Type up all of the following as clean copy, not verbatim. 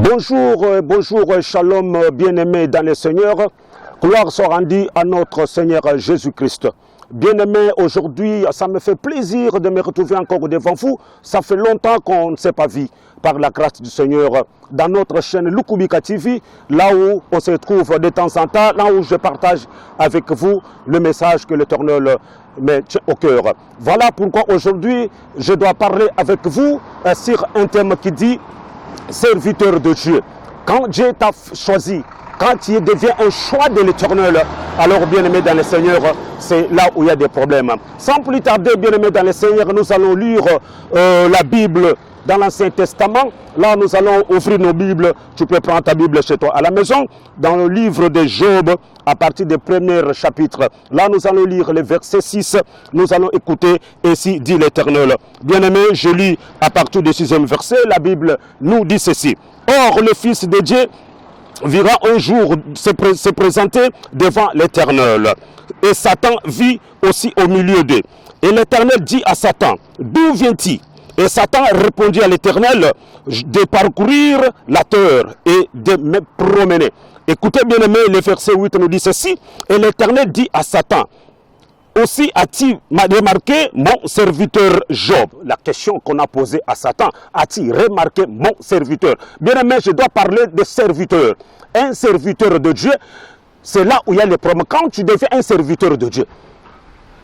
Bonjour, shalom, bien-aimés dans le Seigneur. Gloire soit rendue à notre Seigneur Jésus-Christ. Bien-aimés, aujourd'hui, ça me fait plaisir de me retrouver encore devant vous. Ça fait longtemps qu'on ne s'est pas vu, par la grâce du Seigneur, dans notre chaîne Lukubika TV, là où on se trouve de temps en temps, là où je partage avec vous le message que l'Éternel met au cœur. Voilà pourquoi aujourd'hui, je dois parler avec vous sur un thème qui dit « Serviteur de Dieu ». Quand Dieu t'a choisi, quand tu deviens un choix de l'Éternel, alors bien-aimé dans le Seigneur, c'est là où il y a des problèmes. Sans plus tarder, bien-aimé dans le Seigneur, nous allons lire la Bible dans l'Ancien Testament. Là, nous allons ouvrir nos Bibles. Tu peux prendre ta Bible chez toi à la maison. Dans le livre de Job, à partir du premier chapitre. Là, nous allons lire le verset 6. Nous allons écouter, ainsi dit l'Éternel. Bien-aimé, je lis à partir du 6e verset. La Bible nous dit ceci. Or, le Fils de Dieu verra un jour se présenter devant l'Éternel. Et Satan vit aussi au milieu d'eux. Et l'Éternel dit à Satan, d'où viens-tu? Et Satan répondit à l'Éternel, de parcourir la terre et de me promener. Écoutez bien aimé, le verset 8 nous dit ceci. Et l'Éternel dit à Satan, aussi as-tu remarqué mon serviteur Job? La question qu'on a posée à Satan, as-tu remarqué mon serviteur? Bien aimé, je dois parler de serviteur. Un serviteur de Dieu, c'est là où il y a les problèmes. Quand tu deviens un serviteur de Dieu,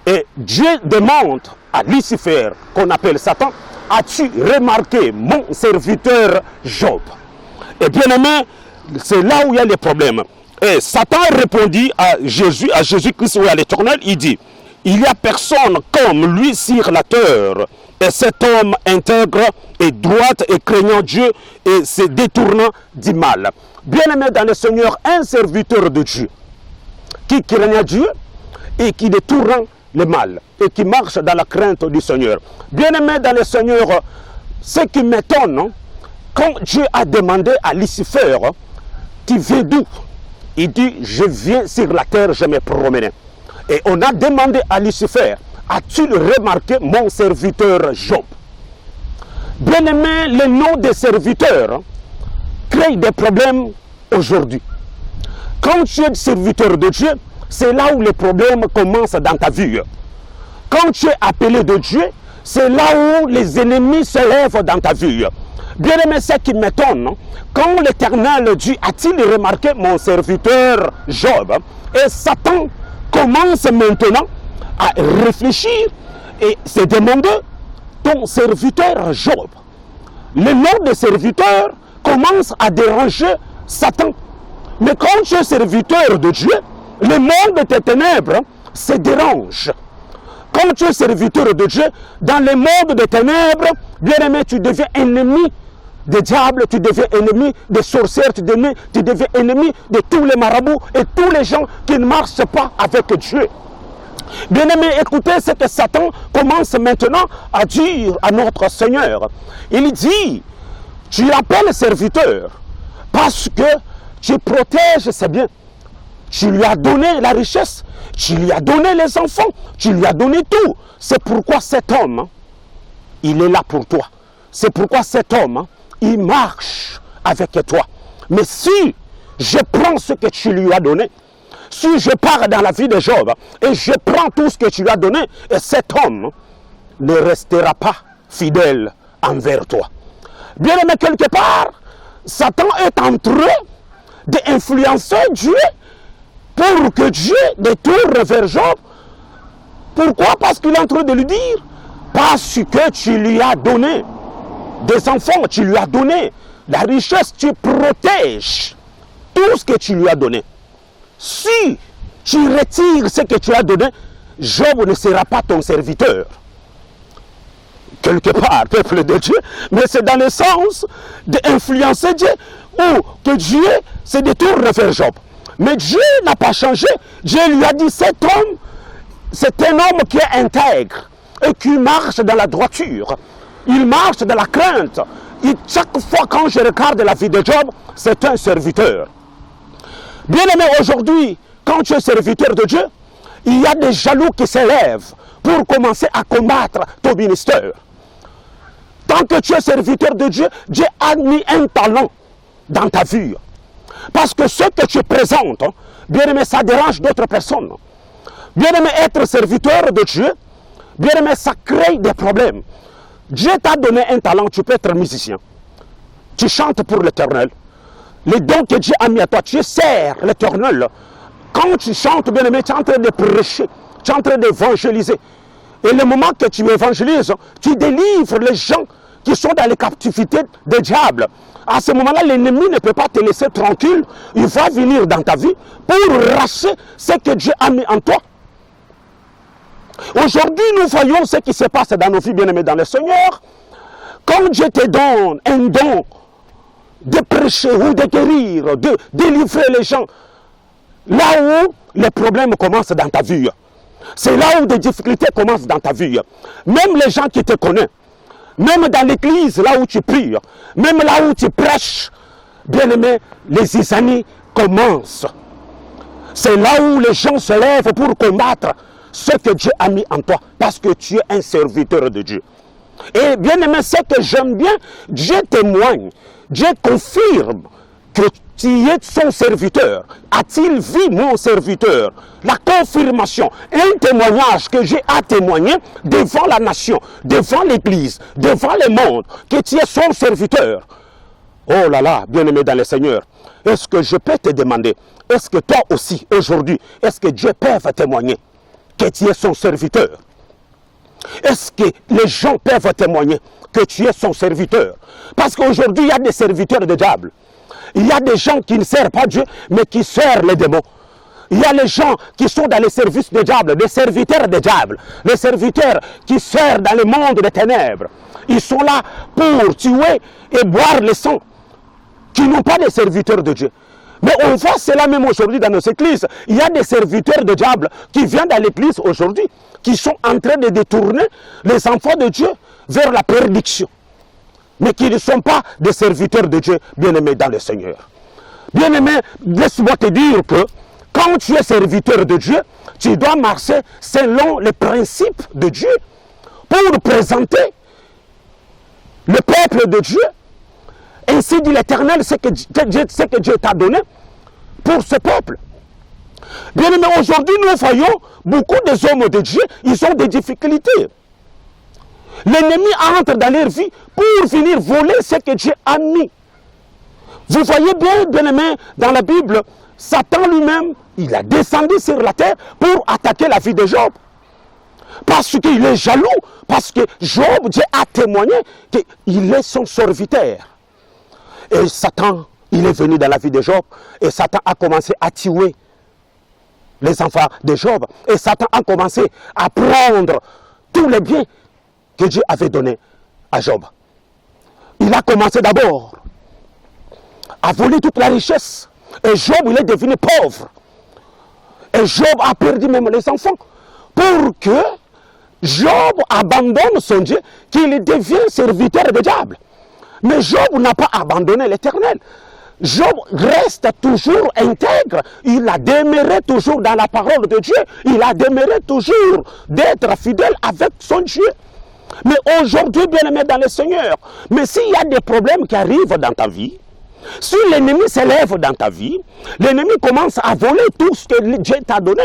et Dieu demande à Lucifer, qu'on appelle Satan, as-tu remarqué mon serviteur Job? Et bien aimé, c'est là où il y a les problèmes. Et Satan répondit à Jésus-Christ ou à l'Éternel, il dit, il n'y a personne comme lui sur la terre. Et cet homme intègre et droit et craignant Dieu et se détournant du mal. Bien-aimé dans le Seigneur, un serviteur de Dieu qui craignant Dieu et qui détourne le mal et qui marche dans la crainte du Seigneur. Bien-aimé dans le Seigneur, ce qui m'étonne, quand Dieu a demandé à Lucifer, tu viens d'où? Il dit, je viens sur la terre, je me promène. Et on a demandé à Lucifer, as-tu remarqué mon serviteur Job? Bien-aimé, le nom des serviteurs crée des problèmes aujourd'hui. Quand tu es serviteur de Dieu, c'est là où les problèmes commencent dans ta vie. Quand tu es appelé de Dieu, c'est là où les ennemis se lèvent dans ta vie. Bien-aimé, ce qui m'étonne, quand l'Éternel dit, a-t-il remarqué mon serviteur Job? Et Satan commence maintenant à réfléchir et se demander, ton serviteur Job. Le nom de serviteur commence à déranger Satan. Mais quand tu es serviteur de Dieu, le monde des ténèbres se dérange. Quand tu es serviteur de Dieu, dans le monde des ténèbres, bien-aimé, tu deviens ennemi des diables, tu deviens ennemi des sorcières, tu deviens ennemi de tous les marabouts et tous les gens qui ne marchent pas avec Dieu. Bien-aimé, écoutez ce que Satan commence maintenant à dire à notre Seigneur. Il dit, tu l'appelles serviteur parce que tu protèges ses biens. Tu lui as donné la richesse, tu lui as donné les enfants, tu lui as donné tout. C'est pourquoi cet homme, il est là pour toi. C'est pourquoi cet homme, il marche avec toi. Mais si je prends ce que tu lui as donné, si je pars dans la vie de Job et je prends tout ce que tu lui as donné, et cet homme ne restera pas fidèle envers toi. Bien aimé, quelque part, Satan est en train d'influencer Dieu pour que Dieu détourne vers Job. Pourquoi? Parce qu'il est en train de lui dire, parce que tu lui as donné des enfants, tu lui as donné la richesse, tu protèges tout ce que tu lui as donné. Si tu retires ce que tu as donné, Job ne sera pas ton serviteur. Quelque part, peuple de Dieu, mais c'est dans le sens d'influencer Dieu ou que Dieu se détourne vers Job. Mais Dieu n'a pas changé. Dieu lui a dit, cet homme, c'est un homme qui est intègre et qui marche dans la droiture. Il marche dans la crainte. Et chaque fois quand je regarde la vie de Job, c'est un serviteur. Bien aimé, aujourd'hui, quand tu es serviteur de Dieu, il y a des jaloux qui s'élèvent pour commencer à combattre ton ministère. Tant que tu es serviteur de Dieu, Dieu a mis un talent dans ta vie. Parce que ce que tu présentes, bien-aimé, ça dérange d'autres personnes. Bien-aimé, être serviteur de Dieu, bien-aimé, ça crée des problèmes. Dieu t'a donné un talent, tu peux être musicien. Tu chantes pour l'Éternel. Les dons que Dieu a mis à toi, tu sers l'Éternel. Quand tu chantes, bien-aimé, tu es en train de prêcher, tu es en train d'évangéliser. Et le moment que tu évangélises, tu délivres les gens qui sont dans les captivités des diables. À ce moment-là, l'ennemi ne peut pas te laisser tranquille. Il va venir dans ta vie pour racheter ce que Dieu a mis en toi. Aujourd'hui, nous voyons ce qui se passe dans nos vies, bien-aimés dans le Seigneur. Quand Dieu te donne un don de prêcher ou de guérir, de délivrer les gens, là où les problèmes commencent dans ta vie, c'est là où des difficultés commencent dans ta vie. Même les gens qui te connaissent, même dans l'église, là où tu pries, même là où tu prêches, bien-aimé, les zizanies commencent. C'est là où les gens se lèvent pour combattre ce que Dieu a mis en toi, parce que tu es un serviteur de Dieu. Et bien-aimé, ce que j'aime bien, Dieu témoigne, Dieu confirme que tu es son serviteur. A-t-il vu mon serviteur? La confirmation, un témoignage que Dieu a témoigné devant la nation, devant l'église, devant le monde, que tu es son serviteur. Oh là là, bien-aimé dans le Seigneur, est-ce que je peux te demander, est-ce que toi aussi, aujourd'hui, est-ce que Dieu peut témoigner que tu es son serviteur? Est-ce que les gens peuvent témoigner que tu es son serviteur? Parce qu'aujourd'hui, il y a des serviteurs de diable. Il y a des gens qui ne servent pas Dieu, mais qui servent les démons. Il y a les gens qui sont dans les services des diables, des serviteurs des diables, les serviteurs qui servent dans le monde des ténèbres. Ils sont là pour tuer et boire le sang, qui n'ont pas des serviteurs de Dieu. Mais on voit cela même aujourd'hui dans nos églises. Il y a des serviteurs de diable qui viennent dans l'église aujourd'hui, qui sont en train de détourner les enfants de Dieu vers la perdition. Mais qui ne sont pas des serviteurs de Dieu, bien-aimés dans le Seigneur. Bien-aimé, laisse-moi te dire que quand tu es serviteur de Dieu, tu dois marcher selon les principes de Dieu pour présenter le peuple de Dieu. Ainsi dit l'Éternel, ce que Dieu t'a donné pour ce peuple. Bien-aimé, aujourd'hui, nous voyons beaucoup des hommes de Dieu, ils ont des difficultés. L'ennemi entre dans leur vie pour venir voler ce que Dieu a mis. Vous voyez bien, bien-aimé, dans la Bible, Satan lui-même, il a descendu sur la terre pour attaquer la vie de Job. Parce qu'il est jaloux, parce que Job, Dieu a témoigné qu'il est son serviteur. Et Satan, il est venu dans la vie de Job, et Satan a commencé à tuer les enfants de Job. Et Satan a commencé à prendre tous les biens que Dieu avait donné à Job. Il a commencé d'abord à voler toute la richesse. Et Job, il est devenu pauvre. Et Job a perdu même les enfants. Pour que Job abandonne son Dieu, qu'il devienne serviteur du diable. Mais Job n'a pas abandonné l'Éternel. Job reste toujours intègre. Il a demeuré toujours dans la parole de Dieu. Il a demeuré toujours d'être fidèle avec son Dieu. Mais aujourd'hui, bien-aimé dans le Seigneur, mais s'il y a des problèmes qui arrivent dans ta vie, si l'ennemi s'élève dans ta vie, l'ennemi commence à voler tout ce que Dieu t'a donné.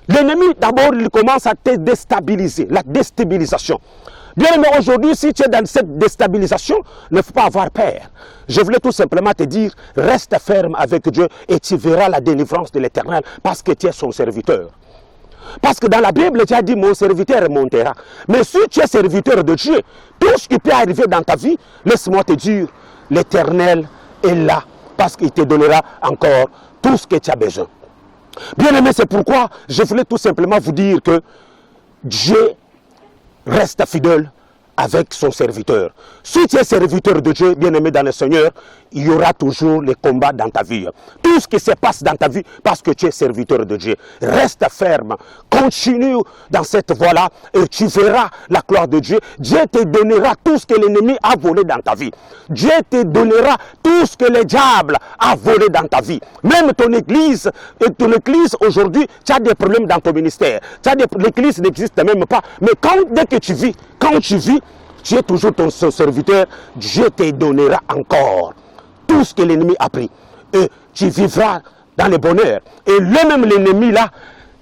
L'ennemi, d'abord, il commence à te déstabiliser, la déstabilisation. Bien-aimé, aujourd'hui, si tu es dans cette déstabilisation, ne faut pas avoir peur. Je voulais tout simplement te dire, reste ferme avec Dieu et tu verras la délivrance de l'Éternel parce que tu es son serviteur. Parce que dans la Bible, tu as dit, mon serviteur montera. Mais si tu es serviteur de Dieu, tout ce qui peut arriver dans ta vie, laisse-moi te dire, l'Éternel est là parce qu'il te donnera encore tout ce que tu as besoin. Bien-aimé, c'est pourquoi je voulais tout simplement vous dire que Dieu reste fidèle avec son serviteur. Si tu es serviteur de Dieu, bien-aimé dans le Seigneur, il y aura toujours les combats dans ta vie. Tout ce qui se passe dans ta vie, parce que tu es serviteur de Dieu. Reste ferme, continue dans cette voie-là et tu verras la gloire de Dieu. Dieu te donnera tout ce que l'ennemi a volé dans ta vie. Dieu te donnera tout ce que le diable a volé dans ta vie. Même ton église aujourd'hui, tu as des problèmes dans ton ministère. L'église n'existe même pas. Mais dès que tu vis, quand tu vis, tu es toujours ton serviteur, Dieu te donnera encore tout ce que l'ennemi a pris. Et tu vivras dans le bonheur. Et même l'ennemi là,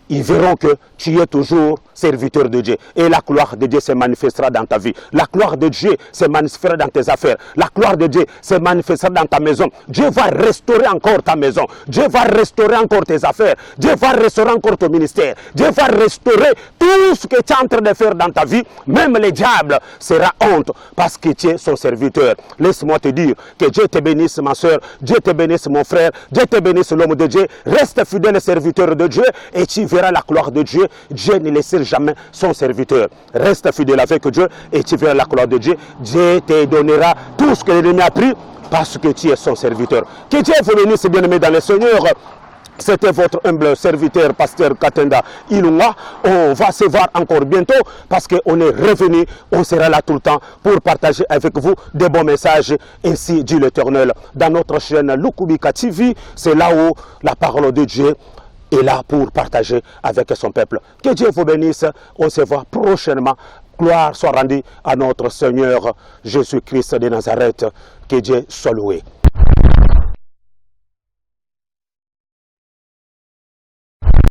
ils verront que tu es toujours serviteur de Dieu. Et la gloire de Dieu se manifestera dans ta vie. La gloire de Dieu se manifestera dans tes affaires. La gloire de Dieu se manifestera dans ta maison. Dieu va restaurer encore ta maison. Dieu va restaurer encore tes affaires. Dieu va restaurer encore ton ministère. Dieu va restaurer tout ce que tu es en train de faire dans ta vie. Même le diable sera honte parce que tu es son serviteur. Laisse-moi te dire que Dieu te bénisse ma soeur. Dieu te bénisse mon frère. Dieu te bénisse l'homme de Dieu. Reste fidèle serviteur de Dieu et tu verras la gloire de Dieu. Dieu ne laissera jamais son serviteur. Reste fidèle avec Dieu et tu verras la gloire de Dieu. Dieu te donnera tout ce que l'ennemi a pris parce que tu es son serviteur. Que Dieu vous bénisse, bien-aimés dans le Seigneur. C'était votre humble serviteur, pasteur Katenda Ilunga. On va se voir encore bientôt parce qu'on est revenu, on sera là tout le temps pour partager avec vous des bons messages. Ainsi dit l'Éternel. Dans notre chaîne Lukubika TV, c'est là où la parole de Dieu est là pour partager avec son peuple. Que Dieu vous bénisse. On se voit prochainement. Gloire soit rendue à notre Seigneur Jésus-Christ de Nazareth. Que Dieu soit loué.